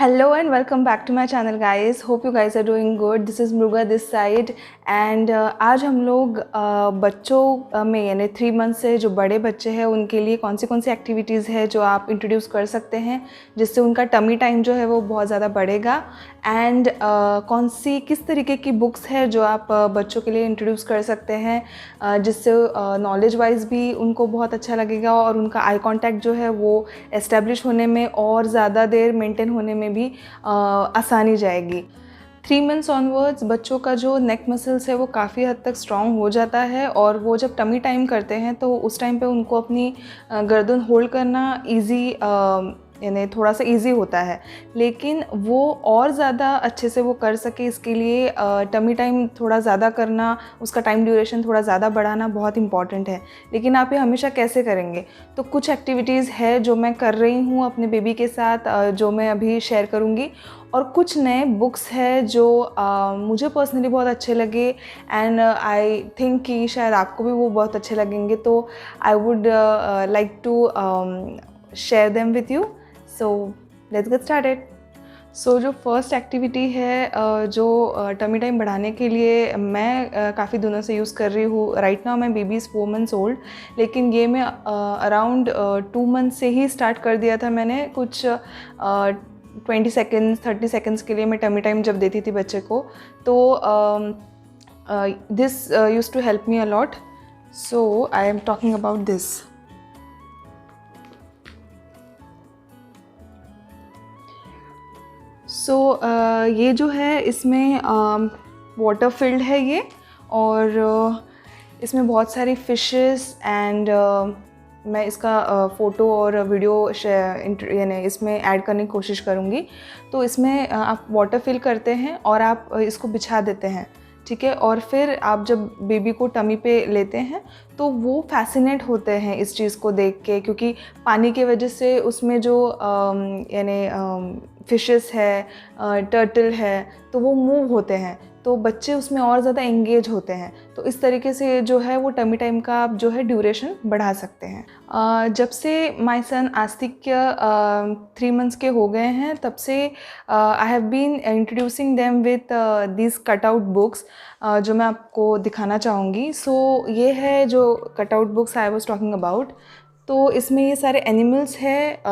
Hello and welcome back to my channel guys. Hope you guys are doing good. This is Mruga this side and आज हम लोग बच्चों में यानी 3 month से जो बड़े बच्चे हैं उनके लिए कौन सी एक्टिविटीज़ है जो आप इंट्रोड्यूस कर सकते हैं जिससे उनका टमी टाइम जो है वो बहुत ज़्यादा बढ़ेगा एंड किस तरीके की बुक्स है जो आप बच्चों के लिए इंट्रोड्यूस कर सकते हैं जिससे नॉलेज वाइज भी उनको बहुत अच्छा लगेगा और उनका आई कांटेक्ट जो है वो एस्टेब्लिश होने में और ज़्यादा देर मेंटेन होने में भी आसानी जाएगी। 3 मंथ्स ऑनवर्ड्स बच्चों का जो नेक मसल्स है वो काफ़ी हद तक स्ट्रॉन्ग हो जाता है और वो जब टमी टाइम करते हैं तो उस टाइम पे उनको अपनी गर्दन होल्ड करना ईजी यानी थोड़ा सा इजी होता है, लेकिन वो और ज़्यादा अच्छे से वो कर सके इसके लिए टमी टाइम थोड़ा ज़्यादा करना, उसका टाइम ड्यूरेशन थोड़ा ज़्यादा बढ़ाना बहुत इंपॉर्टेंट है। लेकिन आप ये हमेशा कैसे करेंगे? तो कुछ एक्टिविटीज़ है जो मैं कर रही हूँ अपने बेबी के साथ जो मैं अभी शेयर करूँगी और कुछ नए बुक्स है जो मुझे पर्सनली बहुत अच्छे लगे एंड आई थिंक कि शायद आपको भी वो बहुत अच्छे लगेंगे, तो I would like to share them with you. So let's get started. So जो फर्स्ट एक्टिविटी है जो टमी टाइम बढ़ाने के लिए मैं काफ़ी दिनों से यूज़ कर रही हूँ। राइट नाउ मैं बेबी इज़ 4 मंथ्स ओल्ड, लेकिन ये मैं अराउंड 2 मंथ से ही स्टार्ट कर दिया था मैंने। कुछ 20 सेकेंड्स 30 सेकेंड्स के लिए मैं टमी टाइम जब देती थी बच्चे को, तो this use to help me a lot. So I am talking about this. So ये जो है इसमें वाटर फिल्ड है ये, और इसमें बहुत सारी फिशेस एंड मैं इसका फ़ोटो और वीडियो यानी इसमें ऐड करने की कोशिश करूँगी। तो इसमें आप वाटर फिल करते हैं और आप इसको बिछा देते हैं, ठीक है। और फिर आप जब बेबी को टमी पे लेते हैं तो वो फैसिनेट होते हैं इस चीज़ को देख के, क्योंकि पानी की वजह से उसमें जो यानी फिशेस है, टर्टल है, तो वो मूव होते हैं, तो बच्चे उसमें और ज़्यादा एंगेज होते हैं। तो इस तरीके से जो है वो टमी टाइम का आप जो है ड्यूरेशन बढ़ा सकते हैं। जब से माय सन आस्तिक्य 3 मंथ्स के हो गए हैं तब से I have been introducing them with this cutout books जो मैं आपको दिखाना चाहूँगी। सो ये है जो cutout books I was talking about. तो इसमें ये सारे एनिमल्स हैं,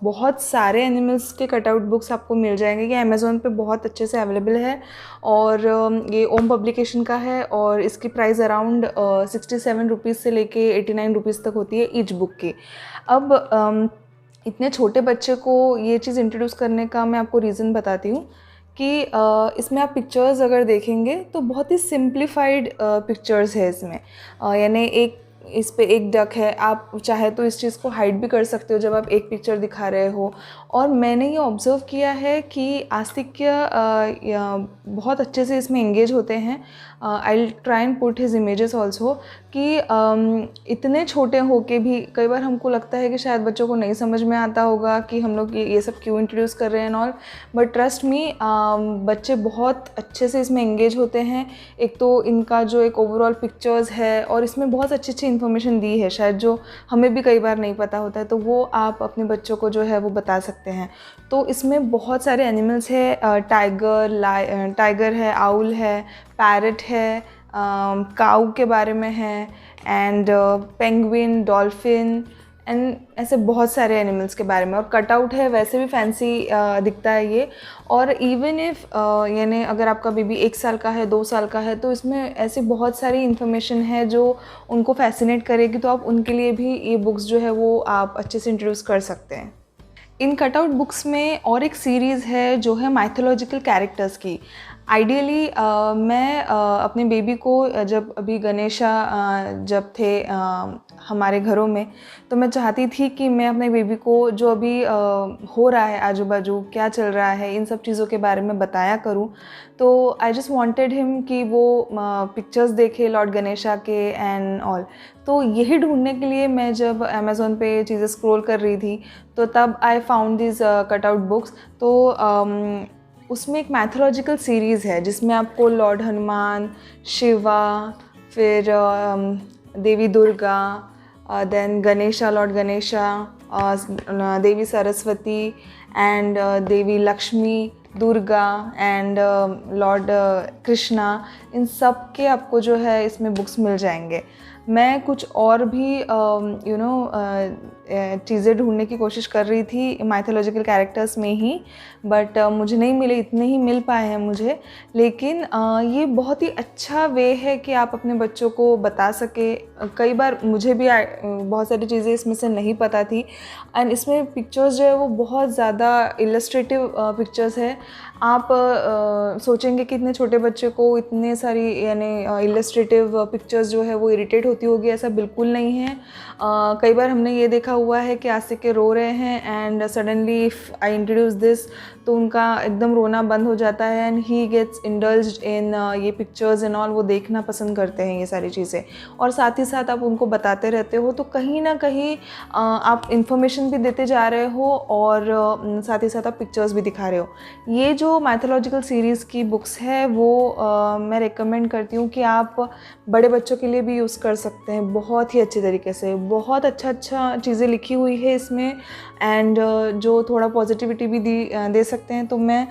बहुत सारे एनिमल्स के कटआउट बुक्स आपको मिल जाएंगे। ये अमेज़ॉन पे बहुत अच्छे से अवेलेबल है और ये ओम पब्लिकेशन का है और इसकी प्राइस अराउंड 67 रुपीज़ से लेके 89 रुपीज़ तक होती है ईच बुक की। अब इतने छोटे बच्चे को ये चीज़ इंट्रोड्यूस करने का मैं आपको रीज़न बताती हूँ कि इसमें आप पिक्चर्स अगर देखेंगे तो बहुत ही सिंप्लीफाइड पिक्चर्स है इसमें। यानी इस पे एक डक है, आप चाहे तो इस चीज़ को हाइड भी कर सकते हो जब आप एक पिक्चर दिखा रहे हो। और मैंने ये ऑब्ज़र्व किया है कि आस्तिक्य बहुत अच्छे से इसमें एंगेज होते हैं। I will try and put his images also कि इतने छोटे होके भी कई बार हमको लगता है कि शायद बच्चों को नहीं समझ में आता होगा कि हम लोग ये सब क्यों इंट्रोड्यूस कर रहे हैं ऑल, बट ट्रस्ट मी बच्चे बहुत अच्छे से इसमें एंगेज होते हैं। एक तो इनका जो एक ओवरऑल पिक्चर्स है और इसमें बहुत अच्छी अच्छी इन्फॉर्मेशन दी है शायद जो हमें भी कई बार नहीं पता होता है, तो वो आप अपने बच्चों को जो है वो बता सकते हैं। तो इसमें बहुत सारे एनिमल्स है, टाइगर है, आउल है, पैरट है, काऊ के बारे में है एंड पेंगुइन, डॉल्फिन एंड ऐसे बहुत सारे एनिमल्स के बारे में। और कटआउट है, वैसे भी फैंसी दिखता है ये। और इवन इफ़ यानी अगर आपका बेबी 1 साल का है, 2 साल का है, तो इसमें ऐसी बहुत सारी इन्फॉर्मेशन है जो उनको फैसिनेट करेगी, तो आप उनके लिए भी ये बुक्स जो है वो आप अच्छे से इंट्रोड्यूस कर सकते हैं। इन कटआउट बुक्स में और एक सीरीज़ है जो है माइथोलॉजिकल कैरेक्टर्स की। आइडियली मैं अपने बेबी को जब अभी गणेशा जब थे हमारे घरों में, तो मैं चाहती थी कि मैं अपने बेबी को जो अभी हो रहा है आजू बाजू क्या चल रहा है इन सब चीज़ों के बारे में बताया करूं। तो आई जस्ट वांटेड हिम कि वो पिक्चर्स देखे लॉर्ड गणेशा के एंड ऑल। तो यही ढूंढने के लिए मैं जब अमेज़ॉन पे चीज़ें स्क्रॉल कर रही थी तो तब I found this cutout books. तो उसमें एक मैथोलॉजिकल सीरीज़ है जिसमें आपको लॉर्ड हनुमान, शिवा, फिर Devi Durga, then Ganesha, Lord Ganesha, Devi Saraswati and Devi Lakshmi, Durga and Lord Krishna, इन सब के आपको जो है इसमें बुक्स मिल जाएंगे। मैं कुछ और भी चीज़ें ढूंढने की कोशिश कर रही थी माइथोलॉजिकल कैरेक्टर्स में ही, बट मुझे नहीं मिले, इतने ही मिल पाए हैं मुझे। लेकिन ये बहुत ही अच्छा वे है कि आप अपने बच्चों को बता सके। कई बार मुझे भी बहुत सारी चीज़ें इसमें से नहीं पता थी, एंड इसमें पिक्चर्स जो है वो बहुत ज़्यादा इलस्ट्रेटिव पिक्चर्स है। आप सोचेंगे कि इतने छोटे बच्चे को इतने सारी यानी इलस्ट्रेटिव पिक्चर्स जो है वो इरिटेट होती होगी, ऐसा बिल्कुल नहीं है। कई बार हमने ये देखा हुआ है कि आसिक के रो रहे हैं and suddenly if I introduce this तो उनका एकदम रोना बंद हो जाता है एंड ही गेट्स इंडल्ज्ड इन ये पिक्चर्स एंड ऑल, वो देखना पसंद करते हैं ये सारी चीज़ें। और साथ ही साथ आप उनको बताते रहते हो तो कहीं ना कहीं आप इंफॉर्मेशन भी देते जा रहे हो और साथ ही साथ आप पिक्चर्स भी दिखा रहे हो। ये जो माइथोलॉजिकल सीरीज़ की बुक्स है वो मैं रिकमेंड करती हूँ कि आप बड़े बच्चों के लिए भी यूज़ कर सकते हैं बहुत ही अच्छे तरीके से। बहुत अच्छा चीज़ें लिखी हुई है इसमें एंड जो थोड़ा पॉजिटिविटी भी दे सकते हैं। तो मैं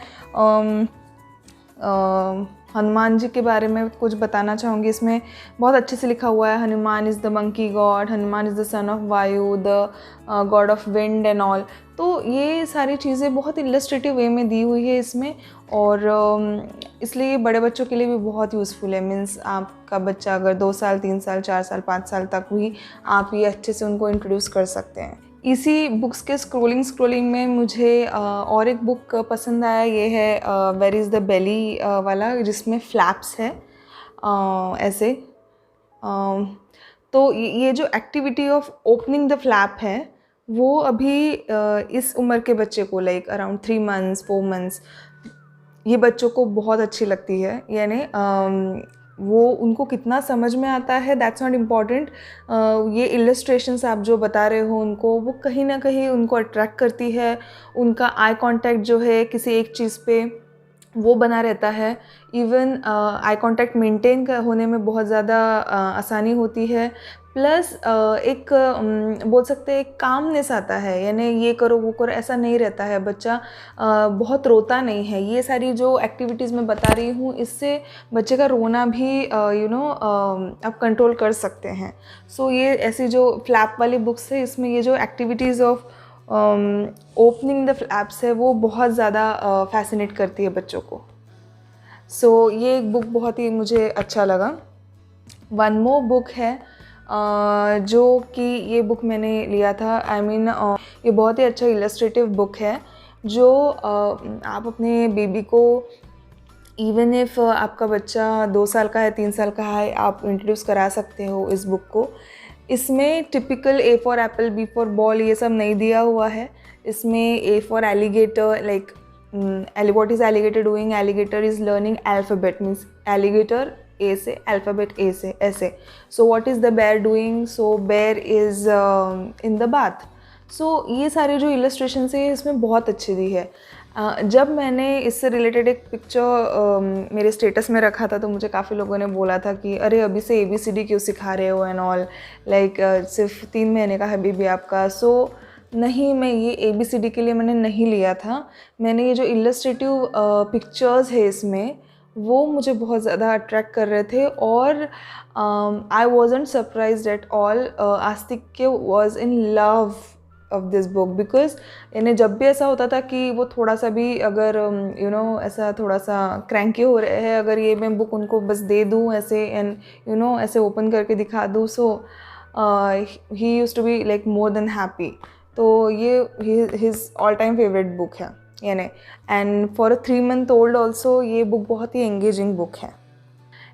हनुमान जी के बारे में कुछ बताना चाहूँगी। इसमें बहुत अच्छे से लिखा हुआ है, Hanuman is the monkey god, Hanuman is the son of Vayu, the god of wind and all. तो ये सारी चीज़ें बहुत इलस्ट्रेटिव वे में दी हुई है इसमें, और इसलिए बड़े बच्चों के लिए भी बहुत यूज़फुल है। मीन्स आपका बच्चा अगर 2 साल 3 साल 4 साल 5 साल तक भी आप ये अच्छे से उनको इंट्रोड्यूस कर सकते हैं। इसी बुक्स के स्क्रोलिंग में मुझे और एक बुक पसंद आया, ये है वेयर इज़ द बेली वाला, जिसमें फ्लैप्स है ऐसे। तो ये जो activity of opening the flap है वो अभी इस उम्र के बच्चे को लाइक अराउंड 3 मंथ्स 4 मंथ्स ये बच्चों को बहुत अच्छी लगती है। यानी वो उनको कितना समझ में आता है दैट्स नॉट इम्पॉर्टेंट, ये इलस्ट्रेशंस आप जो बता रहे हो उनको वो कहीं ना कहीं उनको अट्रैक्ट करती है। उनका आई कांटेक्ट जो है किसी एक चीज़ पे वो बना रहता है। इवन आई कांटेक्ट मेंटेन होने में बहुत ज़्यादा आसानी होती है। प्लस एक बोल सकते हैं एक कामनेस आता है, यानी ये करो वो करो ऐसा नहीं रहता है। बच्चा बहुत रोता नहीं है। ये सारी जो एक्टिविटीज़ मैं बता रही हूँ इससे बच्चे का रोना भी आप कंट्रोल कर सकते हैं। सो ये ऐसी जो फ्लैप वाली बुक्स है इसमें ये जो activities of opening the flaps है वो बहुत ज़्यादा फैसिनेट करती है बच्चों को। सो ये एक बुक बहुत ही मुझे अच्छा लगा। वन मोर बुक है जो कि ये बुक मैंने लिया था, ये बहुत ही अच्छा इलस्ट्रेटिव बुक है जो आप अपने बेबी को इवन इफ़ आपका बच्चा 2 साल का है 3 साल का है आप इंट्रोड्यूस करा सकते हो इस बुक को। इसमें typical A for Apple B for ball ये सब नहीं दिया हुआ है। इसमें A for alligator, like what is alligator doing? Alligator is learning alphabet, means alligator A से अल्फ़ाबेट A से ऐसे। So what is the bear doing? So bear is in the bath. So ये सारे जो इलस्ट्रेशन है इसमें बहुत अच्छी दी है। जब मैंने इससे रिलेटेड एक पिक्चर मेरे स्टेटस में रखा था तो मुझे काफ़ी लोगों ने बोला था कि अरे अभी से ABCD क्यों सिखा रहे हो एंड ऑल, लाइक सिर्फ 3 महीने का है बेबी आपका। सो नहीं, मैं ये ABCD के लिए मैंने नहीं लिया था। मैंने ये जो इलस्ट्रेटिव पिक्चर्स है इसमें वो मुझे बहुत ज़्यादा अट्रैक्ट कर रहे थे और I wasn't surprised at all. Aastik was in love of this book because यानी जब भी ऐसा होता था कि वो थोड़ा सा भी अगर ऐसा थोड़ा सा क्रैंकी हो रहे हैं, अगर ये मैं बुक उनको बस दे दूँ ऐसे एंड ऐसे ओपन करके दिखा दूँ, so he used to be like more than happy. तो ये his all time favourite book है यानी। And for a 3 month old also ये बुक बहुत ही एंगेजिंग बुक है।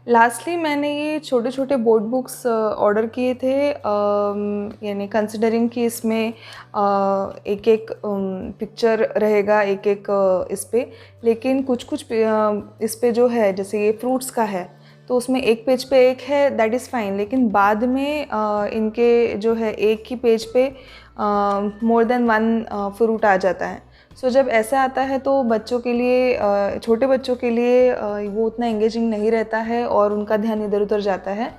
लास्टली मैंने ये छोटे छोटे बोर्ड बुक्स ऑर्डर किए थे, यानी कंसिडरिंग कि इसमें एक एक पिक्चर रहेगा एक एक इस पे, लेकिन कुछ कुछ इस पे जो है जैसे ये फ्रूट्स का है तो उसमें एक पेज पे एक है, दैट इज़ फाइन। लेकिन बाद में इनके जो है एक ही पेज पे मोर देन 1 फ्रूट आ जाता है। सो जब ऐसा आता है तो बच्चों के लिए, छोटे बच्चों के लिए वो उतना एंगेजिंग नहीं रहता है और उनका ध्यान इधर उधर जाता है।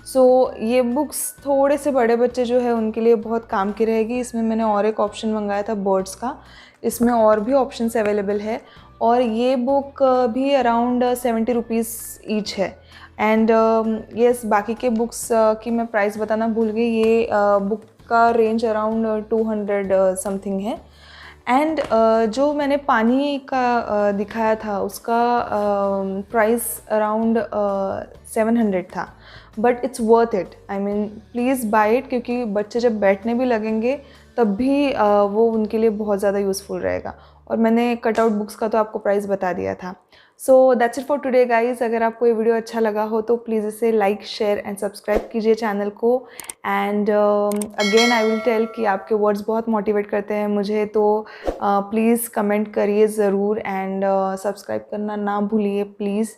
सो ये बुक्स थोड़े से बड़े बच्चे जो है उनके लिए बहुत काम की रहेगी। इसमें मैंने और एक ऑप्शन मंगाया था बर्ड्स का, इसमें और भी ऑप्शंस अवेलेबल है और ये बुक भी अराउंड 70 रुपीज़ ईच है। एंड यस, बाकी के बुक्स की मैं प्राइस बताना भूल गई। ये बुक का रेंज अराउंड 200 समथिंग है। एंड जो मैंने पानी का दिखाया था उसका प्राइस अराउंड 700 था, but it's worth it. I mean please buy it, क्योंकि बच्चे जब बैठने भी लगेंगे तब भी वो उनके लिए बहुत ज़्यादा यूज़फुल रहेगा। और मैंने कटआउट बुक्स का तो आपको प्राइस बता दिया था। So that's it for today guys. अगर आपको ये वीडियो अच्छा लगा हो तो प्लीज़ इसे लाइक, शेयर एंड सब्सक्राइब कीजिए चैनल को। And again I will tell कि आपके वर्ड्स बहुत मोटिवेट करते हैं मुझे, तो प्लीज़ कमेंट करिए ज़रूर एंड सब्सक्राइब करना ना भूलिए प्लीज़।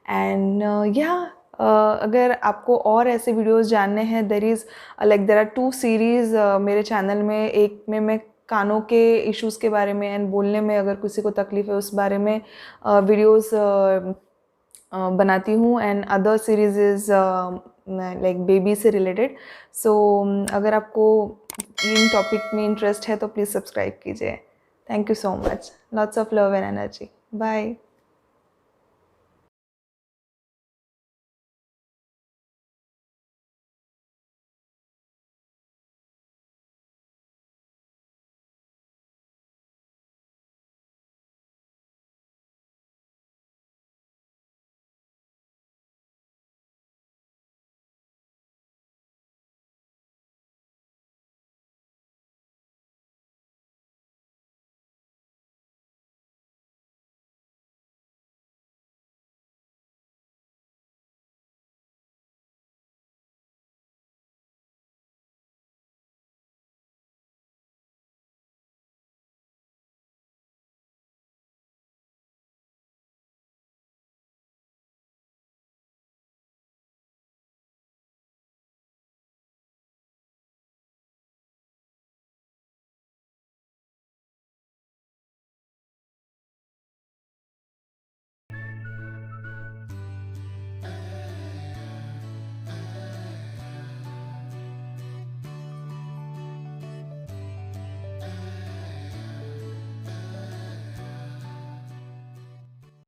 एंड अगर आपको और ऐसे वीडियोस जानने हैं, देयर आर 2 सीरीज़ मेरे चैनल में। एक में मैं कानों के इश्यूज़ के बारे में एंड बोलने में अगर किसी को तकलीफ़ है उस बारे में वीडियोस बनाती हूँ, and other series is like baby से रिलेटेड। सो अगर आपको इन टॉपिक में इंटरेस्ट है तो प्लीज़ सब्सक्राइब कीजिए। Thank you so much. Lots of love and energy. Bye.